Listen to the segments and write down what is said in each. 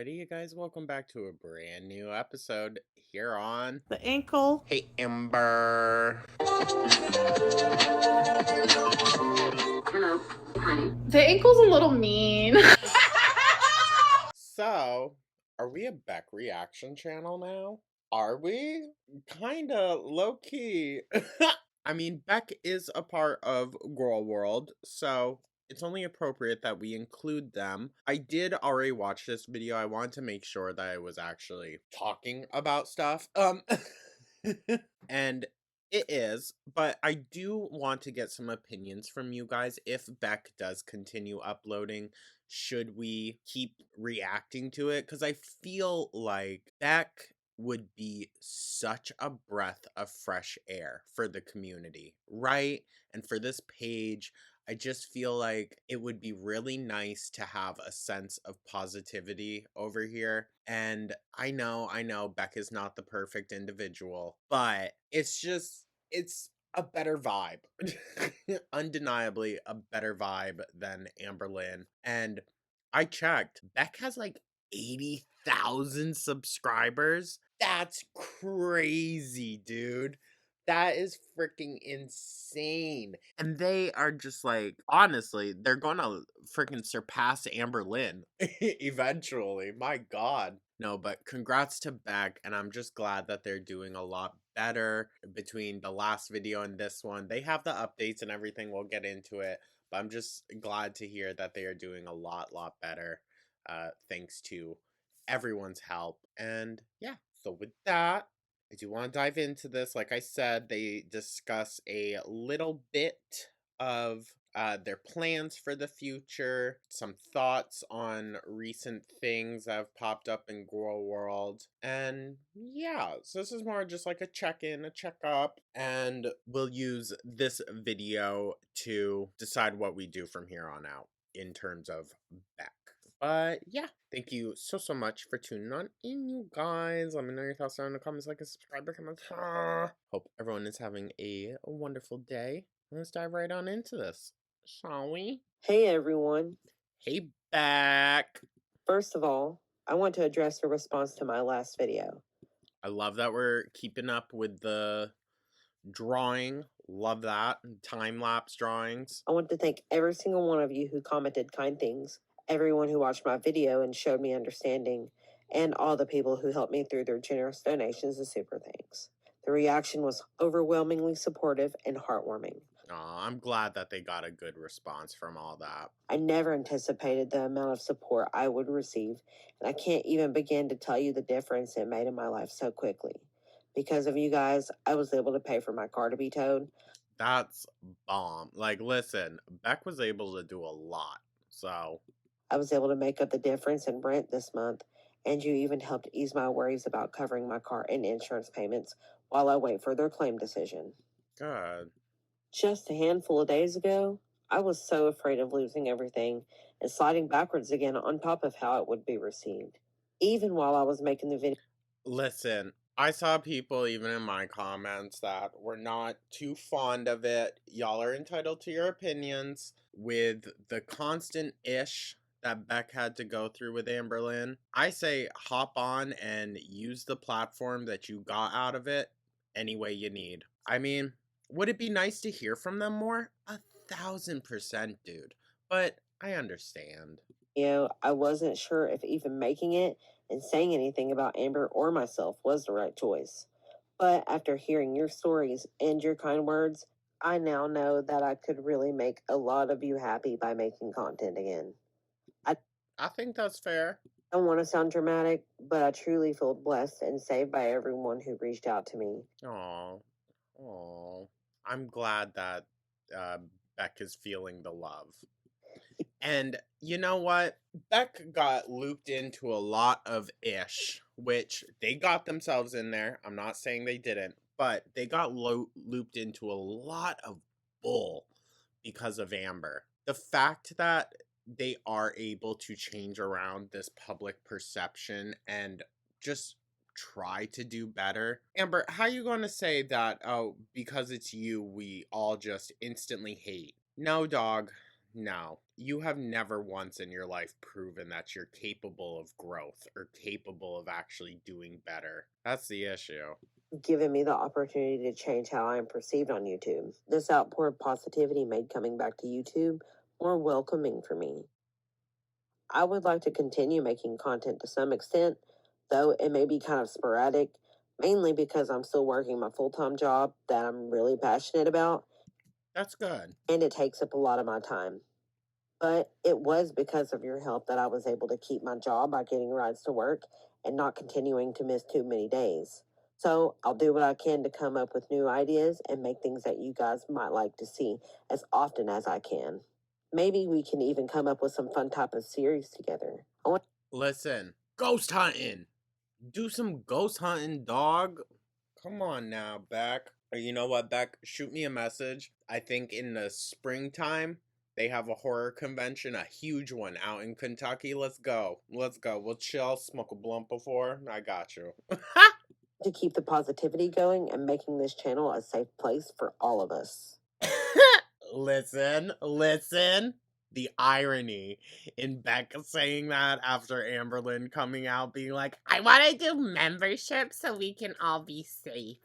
Alrighty, you guys, welcome back to a brand new episode here on The ankle. Hey Amber. The ankle's a little mean. So, are we a Beck reaction channel now? Are we? Kinda low key. I mean, Beck is a part of Girl World, so it's only appropriate that we include them. I did already watch this video. I wanted to make sure that I was actually talking about stuff. And it is, but I do want to get some opinions from you guys. If Beck does continue uploading, should we keep reacting to it? Because I feel like Beck would be such a breath of fresh air for the community, right? And for this page, I just feel like it would be really nice to have a sense of positivity over here. And I know Beck is not the perfect individual, but it's a better vibe. Undeniably a better vibe than Amberlynn. And I checked, Beck has like 80,000 subscribers. That's crazy, dude. That is freaking insane. And they are just like, honestly, they're gonna freaking surpass Amberlynn eventually. My God. No, but congrats to Beck, and I'm just glad that they're doing a lot better between the last video and this one. They have the updates and everything. We'll get into it, but I'm just glad to hear that they are doing a lot better, thanks to everyone's help. And yeah, so with that, I do want to dive into this. Like I said, they discuss a little bit of their plans for the future, some thoughts on recent things that have popped up in Girl World, and yeah, so this is more just like a check-in, a check-up, and we'll use this video to decide what we do from here on out in terms of Beck. But yeah, thank you so much for tuning on in, you guys. Let me know your thoughts down in the comments, like and subscribe, comment. Hope everyone is having a wonderful day. Let's dive right on into this, shall we? Hey everyone. Hey, Beck. First of all, I want to address your response to my last video. I love that we're keeping up with the drawing. Love that. Time-lapse drawings. I want to thank every single one of you who commented kind things, everyone who watched my video and showed me understanding, and all the people who helped me through their generous donations and super thanks. The reaction was overwhelmingly supportive and heartwarming. I'm glad that they got a good response from all that. I never anticipated the amount of support I would receive, and I can't even begin to tell you the difference it made in my life so quickly. Because of you guys, I was able to pay for my car to be towed. That's bomb. Like, listen, Beck was able to do a lot, so. I was able to make up the difference in rent this month, and you even helped ease my worries about covering my car and insurance payments while I wait for their claim decision. Good. Just a handful of days ago, I was so afraid of losing everything and sliding backwards again on top of how it would be received. Even while I was making the video. Listen, I saw people even in my comments that were not too fond of it. Y'all are entitled to your opinions. With the constant ish that Beck had to go through with Amberlynn, I say hop on and use the platform that you got out of it any way you need. I mean, would it be nice to hear from them more? 1,000%, dude. But I understand. I wasn't sure if even making it and saying anything about Amber or myself was the right choice. But after hearing your stories and your kind words, I now know that I could really make a lot of you happy by making content again. I think that's fair. I don't want to sound dramatic, but I truly feel blessed and saved by everyone who reached out to me. Aww. I'm glad that Beck is feeling the love. And you know what? Beck got looped into a lot of ish, which they got themselves in there. I'm not saying they didn't, but they got looped into a lot of bull because of Amber. The fact that they are able to change around this public perception and just try to do better. Amber, how you going to say that, oh, because it's you, we all just instantly hate? No, dog. No. You have never once in your life proven that you're capable of growth or capable of actually doing better. That's the issue. Giving me the opportunity to change how I am perceived on YouTube. This outpour of positivity made coming back to YouTube more welcoming for me. I would like to continue making content to some extent, though it may be kind of sporadic, mainly because I'm still working my full time job that I'm really passionate about, That's good. and it takes up a lot of my time. But it was because of your help that I was able to keep my job by getting rides to work and not continuing to miss too many days. So I'll do what I can to come up with new ideas and make things that you guys might like to see as often as I can. Maybe we can even come up with some fun type of series together. Listen, ghost hunting. Do some ghost hunting, dog. Come on now, Beck. Or you know what, Beck? Shoot me a message. I think in the springtime, they have a horror convention, a huge one out in Kentucky. Let's go. Let's go. We'll chill, smoke a blunt before. I got you. To keep the positivity going and making this channel a safe place for all of us. Listen, listen. The irony in Beck saying that after Amberlynn coming out being like, I want to do membership so we can all be safe.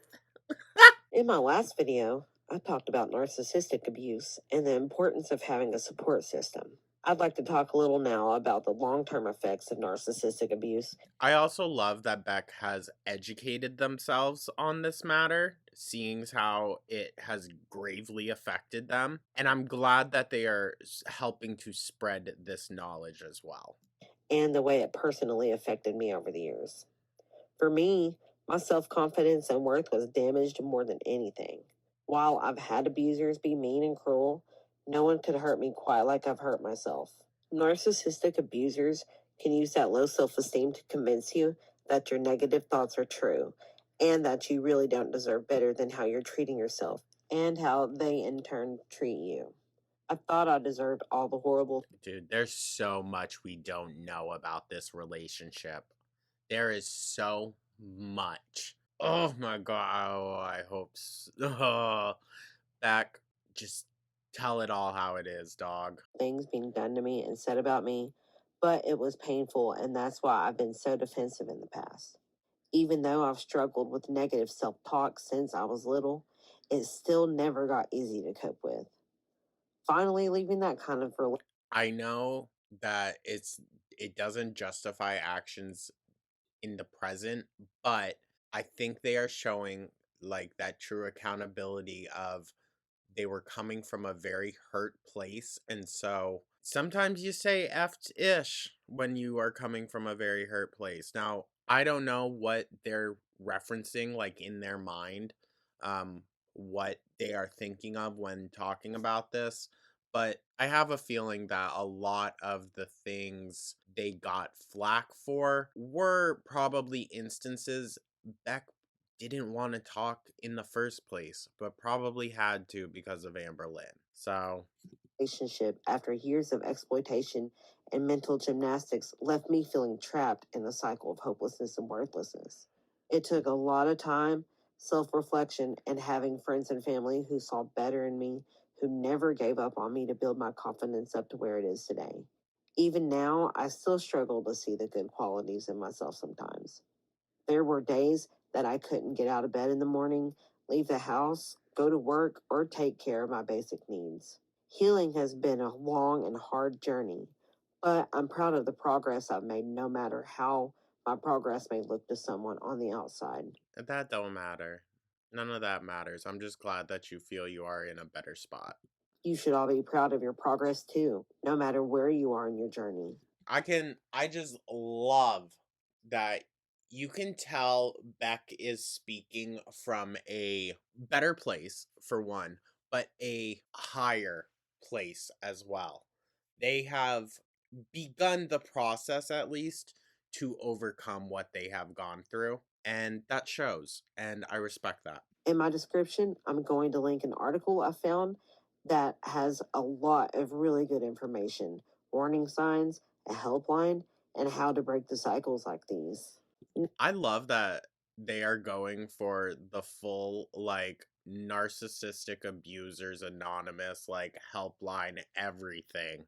In my last video, I talked about narcissistic abuse and the importance of having a support system. I'd like to talk a little now about the long term effects of narcissistic abuse. I also love that Beck has educated themselves on this matter, seeing how it has gravely affected them. And I'm glad that they are helping to spread this knowledge as well. And the way it personally affected me over the years. For me, my self confidence and worth was damaged more than anything. While I've had abusers be mean and cruel, no one could hurt me quite like I've hurt myself. Narcissistic abusers can use that low self esteem to convince you that your negative thoughts are true and that you really don't deserve better than how you're treating yourself and how they in turn treat you. I thought I deserved all the horrible. Dude, there's so much we don't know about this relationship. There is so much. Oh my god. Oh, I hope so. Beck, just tell it all how it is, dog. Things being done to me and said about me, but it was painful, and that's why I've been so defensive in the past. Even though I've struggled with negative self talk since I was little, it still never got easy to cope with. Finally, leaving that kind of I know that it doesn't justify actions in the present, but I think they are showing like that true accountability of they were coming from a very hurt place. And so sometimes you say effed ish when you are coming from a very hurt place. Now, I don't know what they're referencing, like in their mind, um, what they are thinking of when talking about this. But I have a feeling that a lot of the things they got flack for were probably instances Beck didn't want to talk in the first place, but probably had to because of Amberlynn. So, relationship after years of exploitation and mental gymnastics left me feeling trapped in a cycle of hopelessness and worthlessness. It took a lot of time, self reflection, and having friends and family who saw better in me, who never gave up on me to build my confidence up to where it is today. Even now, I still struggle to see the good qualities in myself sometimes. There were days that I couldn't get out of bed in the morning, leave the house, go to work, or take care of my basic needs. Healing has been a long and hard journey, but I'm proud of the progress I've made, no matter how my progress may look to someone on the outside. that don't matter. None of that matters. I'm just glad that you feel you are in a better spot. You should all be proud of your progress too, no matter where you are in your journey. I just love that you can tell Beck is speaking from a better place, for one, but a higher place as well. They have begun the process, at least, to overcome what they have gone through, and that shows, and I respect that. In my description, I'm going to link an article I found that has a lot of really good information, warning signs, a helpline, and how to break the cycles like these. I love that they are going for the full, like, narcissistic abusers anonymous, like, helpline everything.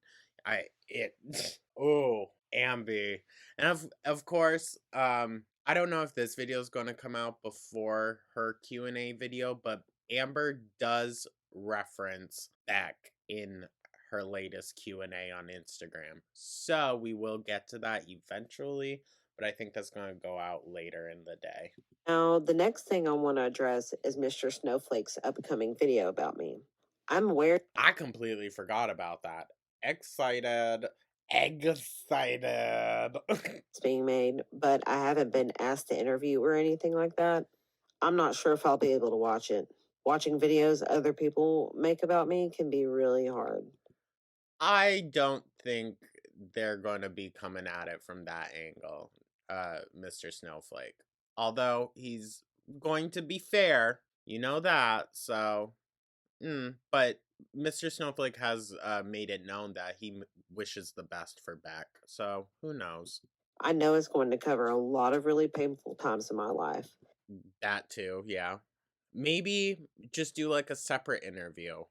oh, Ambi. And of course, I don't know if this video is going to come out before her Q&A video, but Amber does reference Beck in her latest Q&A on Instagram. So we will get to that eventually, but I think that's going to go out later in the day. Now, the next thing I want to address is Mr. Snowflake's upcoming video about me. I'm aware I completely forgot about that. Excited. Excited. it's being made, but I haven't been asked to interview or anything like that. I'm not sure if I'll be able to watch it. Watching videos other people make about me can be really hard. I don't think they're going to be coming at it from that angle, Mr. Snowflake. Although he's going to be fair, you know that. So, but Mr. Snowflake has made it known that he wishes the best for Beck. So who knows? I know it's going to cover a lot of really painful times in my life. That too, yeah. Maybe just do like a separate interview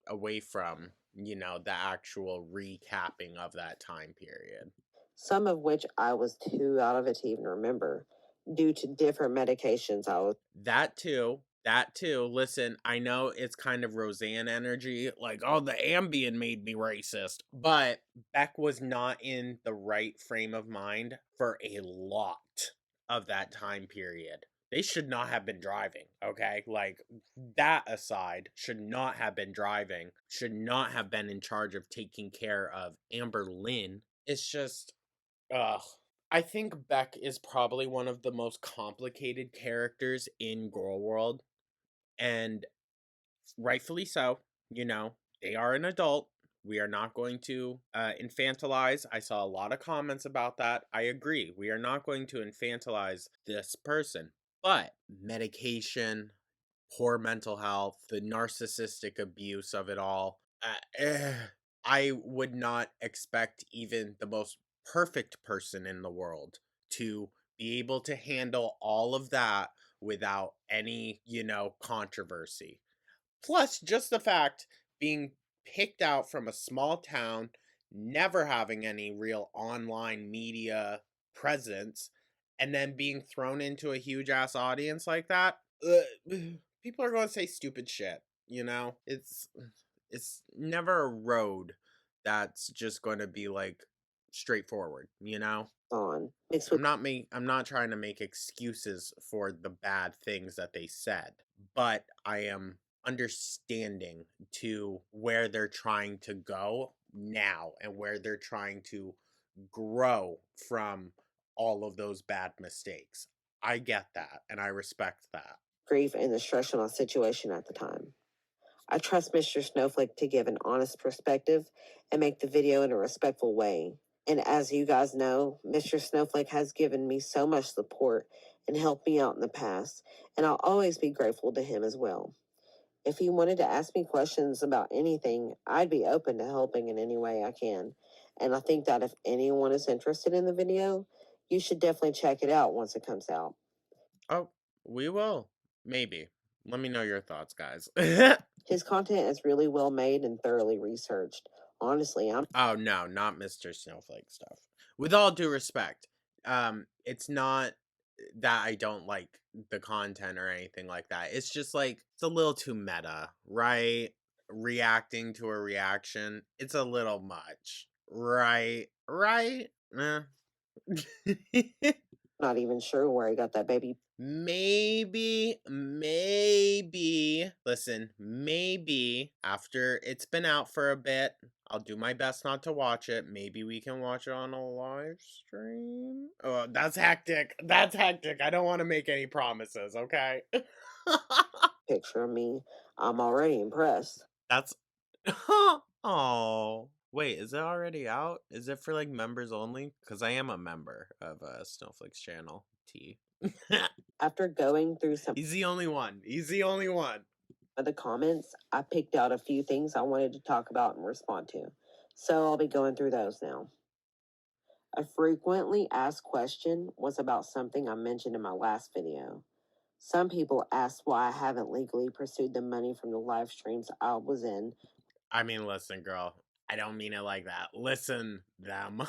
away from, the actual recapping of that time period. Some of which I was too out of it to even remember due to different medications I was. That too. That too. Listen, I know it's kind of Roseanne energy, like, oh, the Ambien made me racist. But Beck was not in the right frame of mind for a lot of that time period. They should not have been driving, okay? Like, that aside, should not have been driving, should not have been in charge of taking care of Amberlynn. It's just, ugh. I think Beck is probably one of the most complicated characters in Girl World, and rightfully so. They are an adult. We are not going to infantilize. I saw a lot of comments about that. I agree. We are not going to infantilize this person. But medication, poor mental health, the narcissistic abuse of it all. I would not expect even the most perfect person in the world to be able to handle all of that without any, controversy. Plus, just the fact being picked out from a small town, never having any real online media presence, and then being thrown into a huge ass audience like that, people are going to say stupid shit. It's never a road that's just going to be like straightforward. On. Mixed with I'm not trying to make excuses for the bad things that they said, but I am understanding to where they're trying to go now and where they're trying to grow from all of those bad mistakes. I get that and I respect that. grief and the stress on the situation at the time. I trust Mr. Snowflake to give an honest perspective and make the video in a respectful way. And as you guys know, Mr. Snowflake has given me so much support and helped me out in the past, and I'll always be grateful to him as well. If he wanted to ask me questions about anything, I'd be open to helping in any way I can. And I think that if anyone is interested in the video, you should definitely check it out once it comes out. Oh, we will. Maybe. Let me know your thoughts, guys. His content is really well made and thoroughly researched. Honestly, I'm Oh no, not Mr. Snowflake stuff. With all due respect, it's not that I don't like the content or anything like that. It's just like it's a little too meta, right? Reacting to a reaction, it's a little much, right? Right? Eh. not even sure where he got that baby Maybe, listen, maybe after it's been out for a bit, I'll do my best not to watch it. Maybe we can watch it on a live stream. Oh, that's hectic. That's hectic. I don't want to make any promises, okay? picture of me. I'm already impressed. That's. Oh. Wait, is it already out? Is it for like members only? Because I am a member of Snowflake's channel, T. After going through some He's the only one. He's the only one. of the comments, I picked out a few things I wanted to talk about and respond to. So I'll be going through those now. A frequently asked question was about something I mentioned in my last video. Some people asked why I haven't legally pursued the money from the live streams I was in. I mean, listen, girl. I don't mean it like that. Listen, them.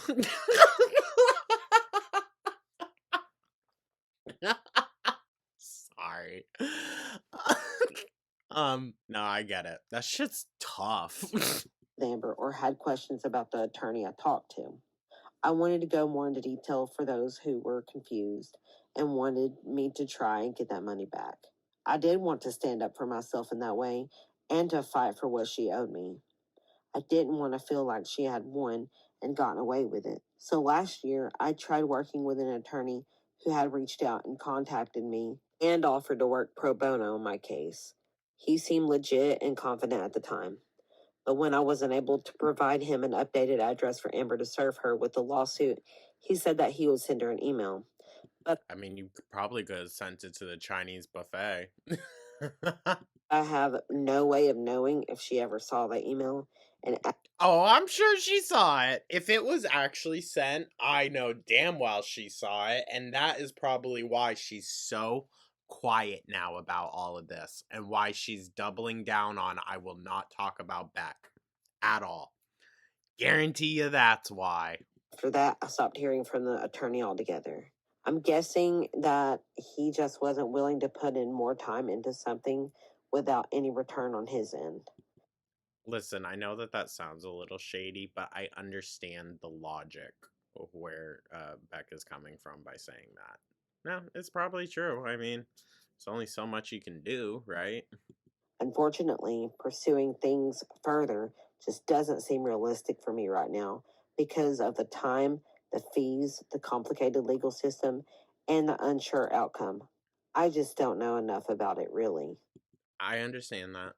Sorry. No, I get it. That shit's tough. Amber or had questions about the attorney I talked to. I wanted to go more into detail for those who were confused and wanted me to try and get that money back. I did want to stand up for myself in that way and to fight for what she owed me. I didn't want to feel like she had won and gotten away with it. So last year, I tried working with an attorney who had reached out and contacted me and offered to work pro bono on my case. He seemed legit and confident at the time. But when I wasn't able to provide him an updated address for Amber to serve her with the lawsuit, he said that he would send her an email. But I mean, you probably could have sent it to the Chinese buffet. I have no way of knowing if she ever saw that email. And Oh, I'm sure she saw it. If it was actually sent, I know damn well she saw it. And that is probably why she's so quiet now about all of this. And why she's doubling down on I will not talk about Beck at all. Guarantee you that's why. after that, I stopped hearing from the attorney altogether. I'm guessing that he just wasn't willing to put in more time into something without any return on his end. Listen, I know that that sounds a little shady, but I understand the logic of where Beck is coming from by saying that. No, it's probably true. I mean, it's only so much you can do, right? Unfortunately, pursuing things further just doesn't seem realistic for me right now because of the time, the fees, the complicated legal system, and the unsure outcome. I just don't know enough about it really. I understand that.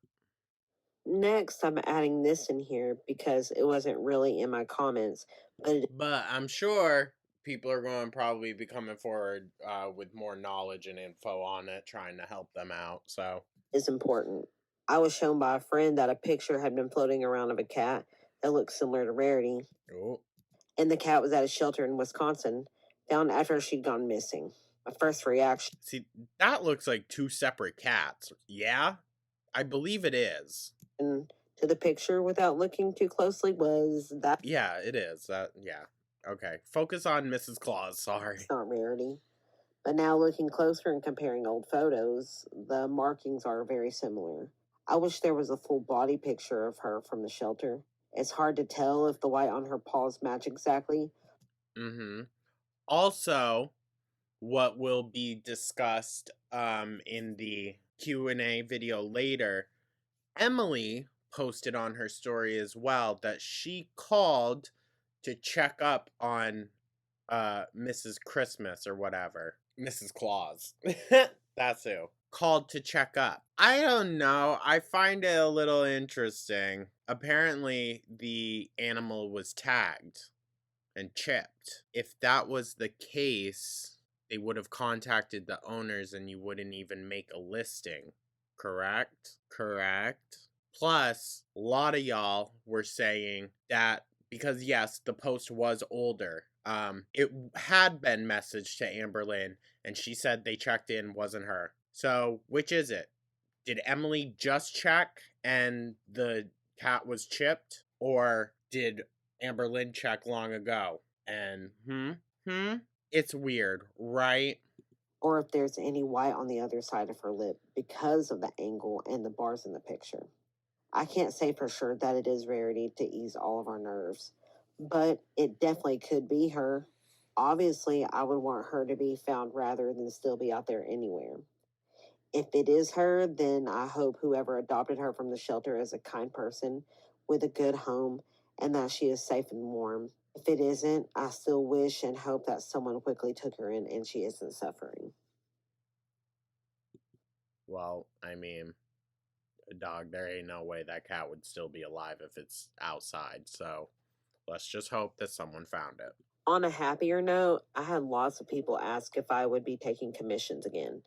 Next, I'm adding this in here because it wasn't really in my comments, but it But I'm sure people are going to probably be coming forward with more knowledge and info on it, trying to help them out. So, is important. I was shown by a friend that a picture had been floating around of a cat that looked similar to Rarity, oh, and the cat was at a shelter in Wisconsin, found after she'd gone missing. My first reaction see, that looks like two separate cats. Yeah, I believe it is. to the picture without looking too closely was that's Yeah, it is. Yeah. Okay. Focus on Mrs. Claus. Sorry. not Rarity. But now looking closer and comparing old photos, the markings are very similar. I wish there was a full body picture of her from the shelter. It's hard to tell if the white on her paws match exactly. Mm-hmm. Also, what will be discussed in the Q&A video later, Emily posted on her story as well that she called to check up on Mrs. Christmas or whatever. Mrs. Claus. That's who. Called to check up. I don't know. I find it a little interesting. Apparently, the animal was tagged and chipped. If that was the case, they would have contacted the owners and you wouldn't even make a listing. Correct? Correct. Plus, a lot of y'all were saying that because yes, the post was older. It had been messaged to Amberlynn and she said they checked in, wasn't her. So, which is it? Did Emily just check and the cat was chipped? Or did Amberlynn check long ago? And, it's weird, right? Or if there's any white on the other side of her lip because of the angle and the bars in the picture. I can't say for sure that it is Rarity to ease all of our nerves, but it definitely could be her. Obviously, I would want her to be found rather than still be out there anywhere. If it is her, then I hope whoever adopted her from the shelter is a kind person with a good home and that she is safe and warm. If it isn't, I still wish and hope that someone quickly took her in and she isn't suffering. Well, I mean, dog, there ain't no way that cat would still be alive if it's outside. So let's just hope that someone found it. On a happier note, I had lots of people ask if I would be taking commissions again.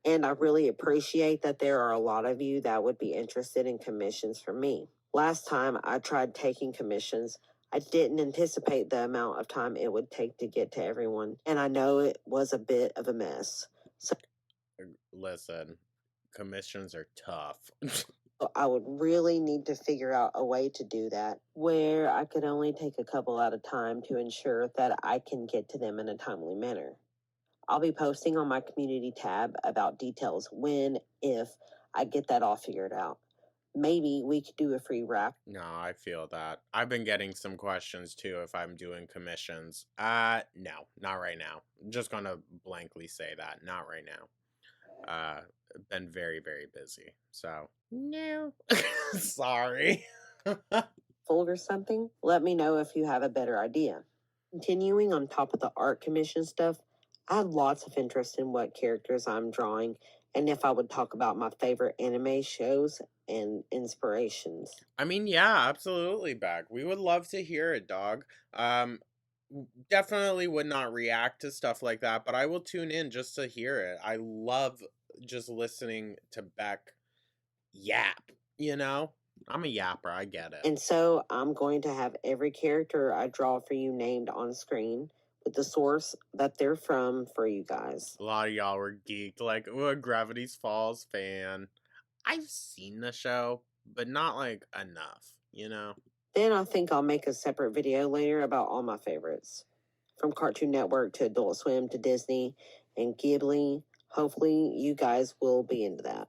And I really appreciate that there are a lot of you that would be interested in commissions from me. Last time I tried taking commissions, I didn't anticipate the amount of time it would take to get to everyone, and I know it was a bit of a mess. So Listen, commissions are tough. So I would really need to figure out a way to do that where I could only take a couple at a time to ensure that I can get to them in a timely manner. I'll be posting on my community tab about details when, if I get that all figured out. Maybe we could do a free wrap. No, I feel that. I've been getting some questions too if I'm doing commissions. No, not right now. I'm just gonna blankly say that. Not right now. Been very, very busy. So, no. Sorry. Fold or something, let me know if you have a better idea. Continuing on top of the art commission stuff, I had lots of interest in what characters I'm drawing and if I would talk about my favorite anime shows and inspirations. I mean, yeah, absolutely, Beck. We would love to hear it, dog. Definitely would not react to stuff like that, but I will tune in just to hear it. I love just listening to Beck yap, you know? I'm a yapper, I get it. And so I'm going to have every character I draw for you named on screen with the source that they're from for you guys. A lot of y'all were geeked, like, oh, a Gravity's Falls fan. I've seen the show, but not like enough, you know? Then I think I'll make a separate video later about all my favorites. From Cartoon Network to Adult Swim to Disney and Ghibli. Hopefully, you guys will be into that.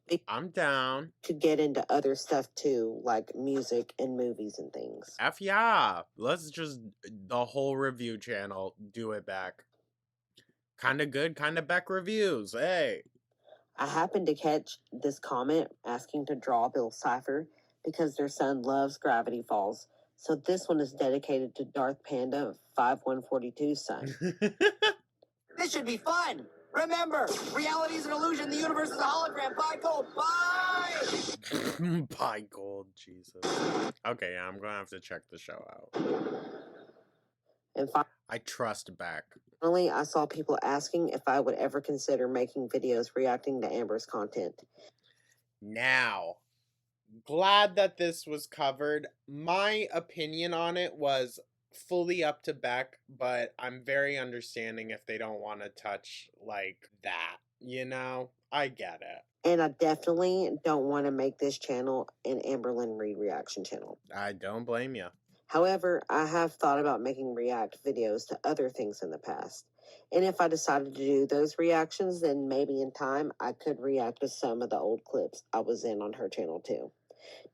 We I'm down. could get into other stuff too, like music and movies and things. F yeah. Let's just, the whole review channel, do it back. Kinda good, kinda Beck reviews. Hey. I happened to catch this comment asking to draw Bill Cipher because their son loves Gravity Falls. So this one is dedicated to Darth Panda 5142's son. This should be fun. Remember, reality is an illusion. The universe is a hologram. Bye, Gold. Bye. Bye, gold. Jesus. Okay, yeah, I'm gonna have to check the show out. And I trust Beck. finally, I saw people asking if I would ever consider making videos reacting to Amber's content. Now, glad that this was covered. My opinion on it was fully up to Beck, but I'm very understanding if they don't want to touch like that. You know, I get it. And I definitely don't want to make this channel an Amberlynn Reed reaction channel. I don't blame you. However, I have thought about making react videos to other things in the past. And if I decided to do those reactions, then maybe in time I could react to some of the old clips I was in on her channel too.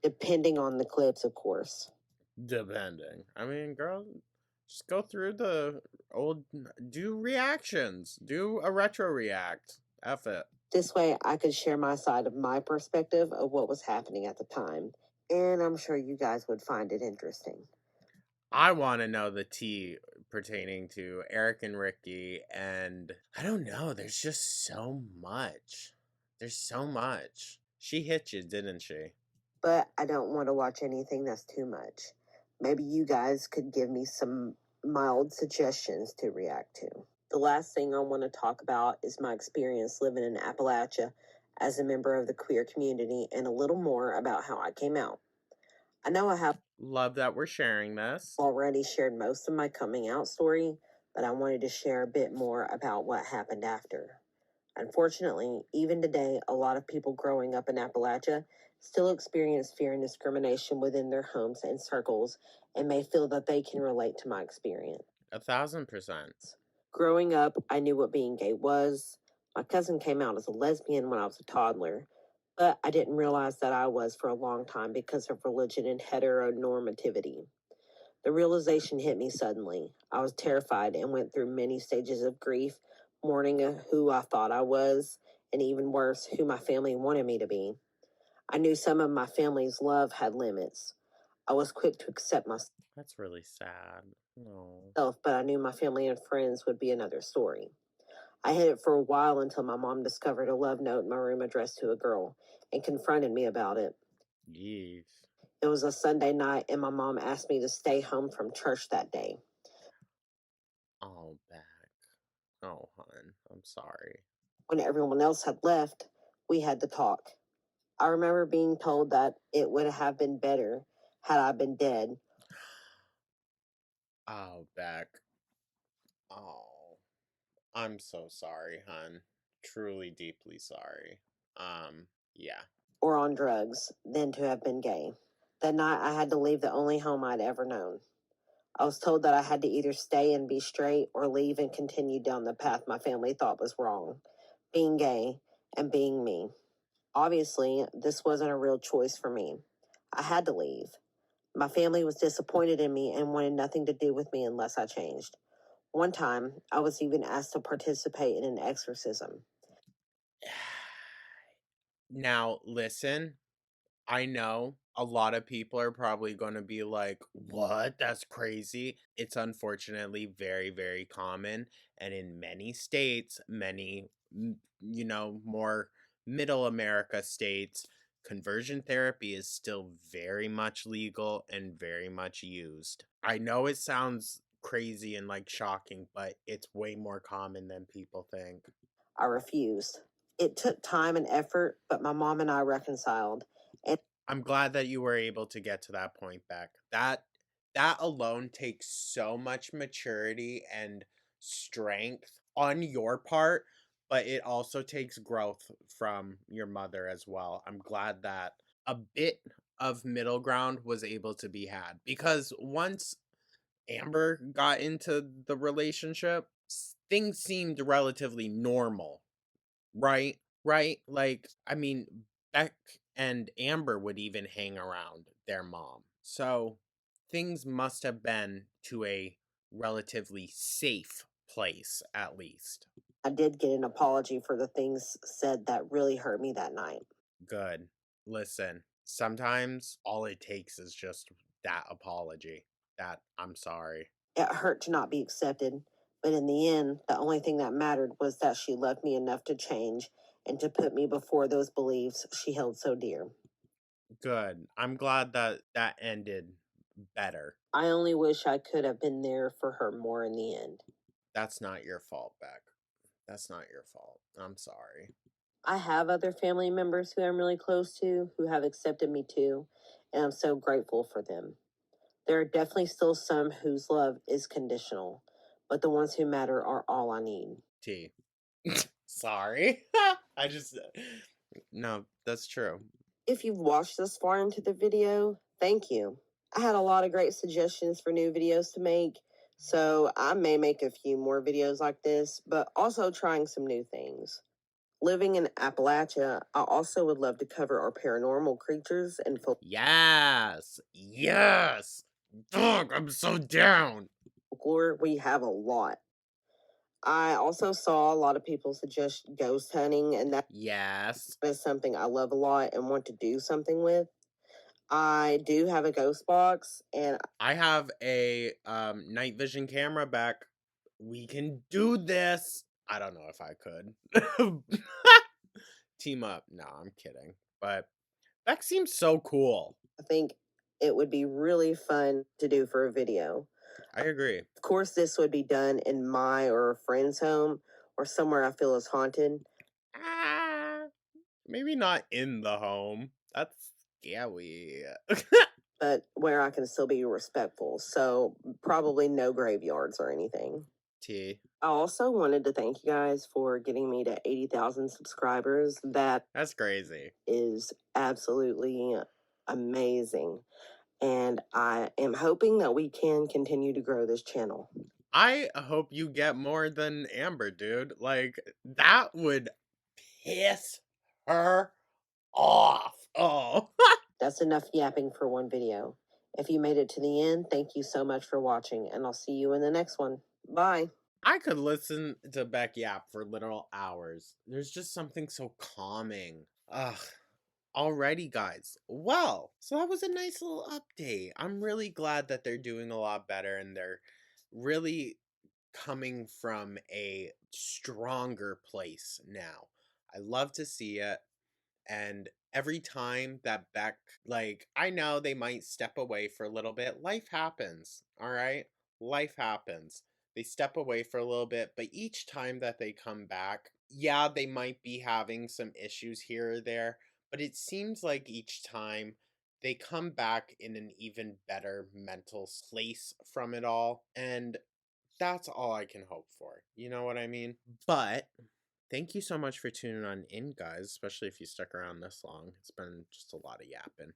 Depending on the clips, of course. Depending. I mean, girl, just go through the old, do reactions, do a retro react. F it. This way I could share my side of my perspective of what was happening at the time. And I'm sure you guys would find it interesting. I want to know the tea pertaining to Eric and Ricky, and I don't know. There's just so much. There's so much. She hit you, didn't she? But I don't want to watch anything that's too much. Maybe you guys could give me some mild suggestions to react to. The last thing I want to talk about is my experience living in Appalachia as a member of the queer community and a little more about how I came out. I know I have Love that we're sharing this. already shared most of my coming out story, but I wanted to share a bit more about what happened after. Unfortunately, even today, a lot of people growing up in Appalachia still experience fear and discrimination within their homes and circles and may feel that they can relate to my experience. 1000%. Growing up, I knew what being gay was. My cousin came out as a lesbian when I was a toddler, but I didn't realize that I was for a long time because of religion and heteronormativity. The realization hit me suddenly. I was terrified and went through many stages of grief, mourning who I thought I was, and even worse, who my family wanted me to be. I knew some of my family's love had limits. I was quick to accept myself, That's really sad. No. but I knew my family and friends would be another story. I hid it for a while until my mom discovered a love note in my room addressed to a girl and confronted me about it. Yeesh. It was a Sunday night, and my mom asked me to stay home from church that day. Oh, Beck. Oh, hon. I'm sorry. When everyone else had left, we had to talk. I remember being told that it would have been better had I been dead. Oh, Beck. Oh. I'm so sorry, hon. Truly, deeply sorry. Yeah. or on drugs than to have been gay. That night, I had to leave the only home I'd ever known. I was told that I had to either stay and be straight or leave and continue down the path my family thought was wrong, being gay and being me. Obviously, this wasn't a real choice for me. I had to leave. My family was disappointed in me and wanted nothing to do with me unless I changed. One time, I was even asked to participate in an exorcism. Now, listen, I know a lot of people are probably going to be like, what? That's crazy. It's unfortunately very, very common. And in many states, more middle America states, conversion therapy is still very much legal and very much used. I know it sounds crazy and like shocking, but it's way more common than people think. I refused. It took time and effort, but my mom and I reconciled. And I'm glad that you were able to get to that point, Beck. That alone takes so much maturity and strength on your part, but it also takes growth from your mother as well. I'm glad that a bit of middle ground was able to be had because once Amber got into the relationship, things seemed relatively normal. Right, right. Like, I mean, Beck and Amber would even hang around their mom. So things must have been to a relatively safe place, at least. I did get an apology for the things said that really hurt me that night. Good. Listen, sometimes all it takes is just that apology. That I'm sorry. It hurt to not be accepted, but in the end, the only thing that mattered was that she loved me enough to change and to put me before those beliefs she held so dear. Good. I'm glad that that ended better. I only wish I could have been there for her more in the end. That's not your fault, Beck. That's not your fault. I'm sorry. I have other family members who I'm really close to who have accepted me too, and I'm so grateful for them. There are definitely still some whose love is conditional, but the ones who matter are all I need. T. Sorry. I just no, that's true. If you've watched this far into the video, thank you. I had a lot of great suggestions for new videos to make, so I may make a few more videos like this, but also trying some new things. Living in Appalachia, I also would love to cover our paranormal creatures and Yes. Yes. Dog, I'm so down. folklore. We have a lot. I also saw a lot of people suggest ghost hunting, and that Yes. is something I love a lot and want to do something with. I do have a ghost box, and I have a night vision camera back. We can do this. I don't know if I could. Team up. No, I'm kidding. But that seems so cool. I think it would be really fun to do for a video. I agree. Of course, this would be done in my or a friend's home or somewhere I feel is haunted. Ah, maybe not in the home. That's scary. But where I can still be respectful. So, probably no graveyards or anything. T. I also wanted to thank you guys for getting me to 80,000 subscribers. That That's crazy. is absolutely amazing. And I am hoping that we can continue to grow this channel. I hope you get more than Amber, dude. Like, that would piss her off. Oh. That's enough yapping for one video. If you made it to the end, thank you so much for watching, and I'll see you in the next one. Bye. I could listen to Beck yap for literal hours. There's just something so calming. Ugh. Alrighty, guys. Well, so that was a nice little update. I'm really glad that they're doing a lot better and they're really coming from a stronger place now. I love to see it. And every time that Beck, like, I know they might step away for a little bit. Life happens, all right? Life happens. They step away for a little bit, but each time that they come back, yeah, they might be having some issues here or there, but it seems like each time they come back in an even better mental place from it all. And that's all I can hope for. You know what I mean? But Thank you so much for tuning on in, guys, especially if you stuck around this long. It's been just a lot of yapping.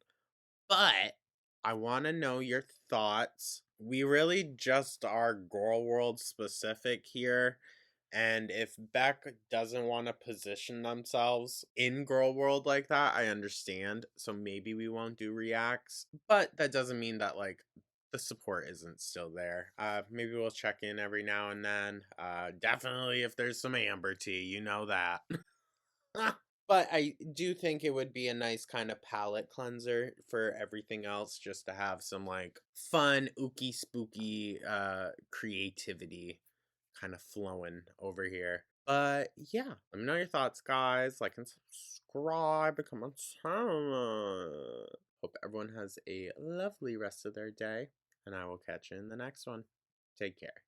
But I want to know your thoughts. We really just are Girl World specific here. And if Beck doesn't want to position themselves in Girl World like that, I understand. So maybe we won't do reacts. But that doesn't mean that, like, the support isn't still there. Maybe we'll check in every now and then. Definitely if there's some Amber tea, you know that. But I do think it would be a nice kind of palette cleanser for everything else, just to have some like fun, ooky spooky creativity kind of flowing over here. But yeah, let me know your thoughts, guys. Like and subscribe, become a channel. Hope everyone has a lovely rest of their day, and I will catch you in the next one. Take care.